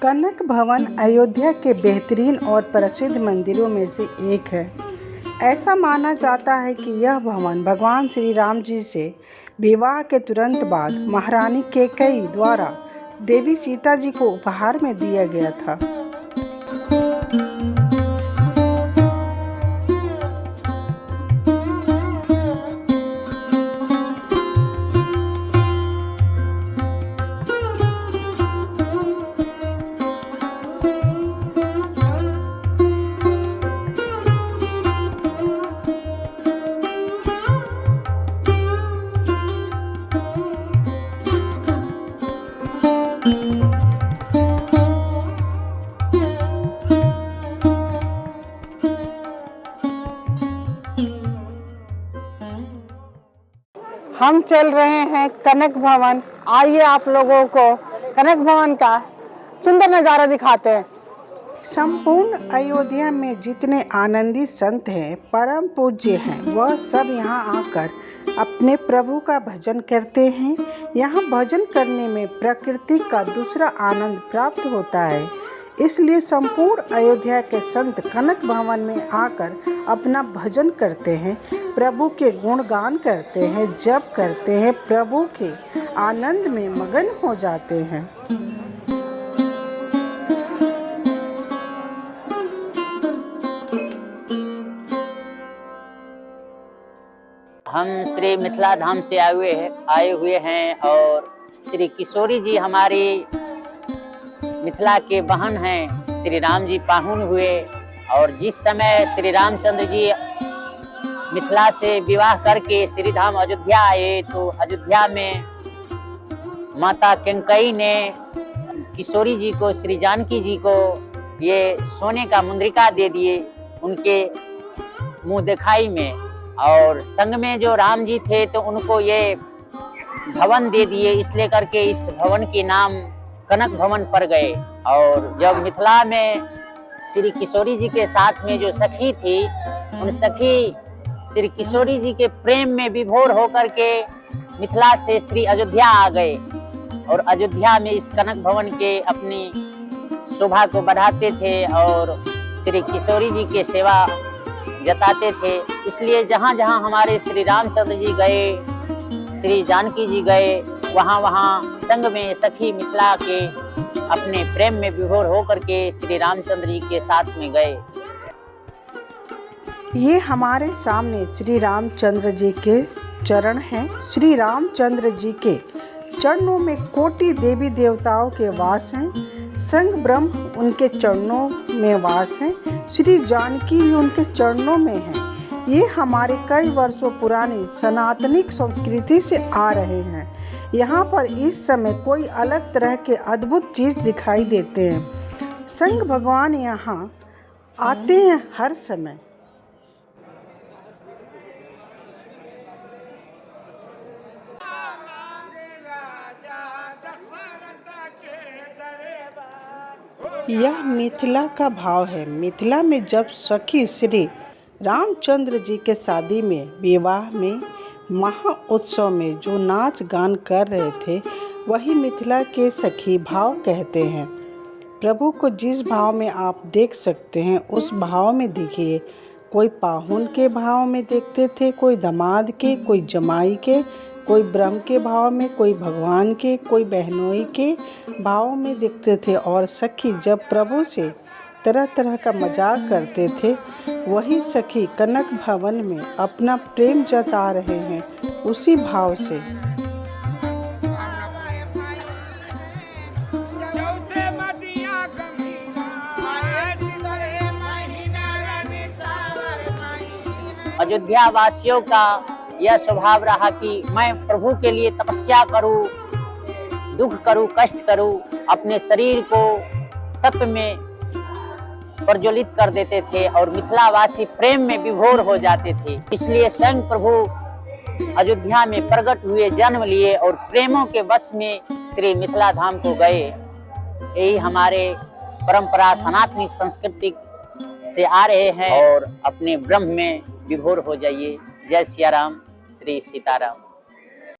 कनक भवन अयोध्या के बेहतरीन और प्रसिद्ध मंदिरों में से एक है। ऐसा माना जाता है कि यह भवन भगवान श्री राम जी से विवाह के तुरंत बाद महारानी कैकेयी द्वारा देवी सीता जी को उपहार में दिया गया था। हम चल रहे हैं कनक भवन। आइए आप लोगों को कनक भवन का सुंदर नज़ारा दिखाते हैं। संपूर्ण अयोध्या में जितने आनंदित संत हैं, परम पूज्य हैं, वह सब यहाँ आकर अपने प्रभु का भजन करते हैं। यहाँ भजन करने में प्रकृति का दूसरा आनंद प्राप्त होता है। इसलिए संपूर्ण अयोध्या के संत कनक भवन में आकर अपना भजन करते हैं, प्रभु के गुणगान करते हैं, जप करते हैं, प्रभु के आनंद में मगन हो जाते हैं। हम श्री मिथिला धाम से आए हुए हैं और श्री किशोरी जी हमारी मिथिला के बहन हैं। श्री राम जी पाहुन हुए और जिस समय श्री रामचंद्र जी मिथिला से विवाह करके श्री धाम अयोध्या आए तो अयोध्या में माता कैकेयी ने किशोरी जी को, श्री जानकी जी को ये सोने का मुंद्रिका दे दिए उनके मुंह दिखाई में, और संग में जो राम जी थे तो उनको ये भवन दे दिए। इसलिए करके इस भवन के नाम कनक भवन पड़ गए। और जब मिथिला में श्री किशोरी जी के साथ में जो सखी थी, उन सखी श्री किशोरी जी के प्रेम में विभोर होकर के मिथिला से श्री अयोध्या आ गए और अयोध्या में इस कनक भवन के अपनी शोभा को बढ़ाते थे और श्री किशोरी जी के सेवा जताते थे। इसलिए जहाँ जहाँ हमारे श्री रामचंद्र जी गए, श्री जानकी जी गए, वहाँ वहाँ संग में सखी मिथिला के अपने प्रेम में विभोर होकर के श्री रामचंद्र जी के साथ में गए। ये हमारे सामने श्री रामचंद्र जी के चरण हैं। श्री रामचंद्र जी के चरणों में कोटि देवी देवताओं के वास हैं। संग ब्रह्म उनके चरणों में वास हैं। श्री जानकी भी उनके चरणों में हैं। ये हमारे कई वर्षों पुरानी सनातनी संस्कृति से आ रहे हैं। यहाँ पर इस समय कोई अलग तरह के अद्भुत चीज़ दिखाई देते हैं। संग भगवान यहाँ आते हैं हर समय। यह मिथिला का भाव है। मिथिला में जब सखी श्री रामचंद्र जी के शादी में, विवाह में, महा उत्सव में जो नाच गान कर रहे थे, वही मिथिला के सखी भाव कहते हैं। प्रभु को जिस भाव में आप देख सकते हैं उस भाव में देखिए। कोई पाहुन के भाव में देखते थे, कोई दामाद के, कोई जमाई के, कोई ब्रह्म के भाव में, कोई भगवान के, कोई बहनोई के भाव में देखते थे। और सखी जब प्रभु से तरह तरह का मजाक करते थे, वही सखी कनक भवन में अपना प्रेम जता रहे हैं उसी भाव से। अयोध्या वासियों का यह स्वभाव रहा कि मैं प्रभु के लिए तपस्या करूं, दुख करूं, कष्ट करूं, अपने शरीर को तप में प्रज्वलित कर देते थे और मिथिलावासी प्रेम में विभोर हो जाते थे। इसलिए स्वयं प्रभु अयोध्या में प्रकट हुए, जन्म लिए और प्रेमों के वश में श्री मिथिला धाम को गए। यही हमारे परंपरा सनातनी संस्कृति से आ रहे हैं और अपने ब्रह्म में विभोर हो जाइए। जय सिया राम, श्री सीताराम।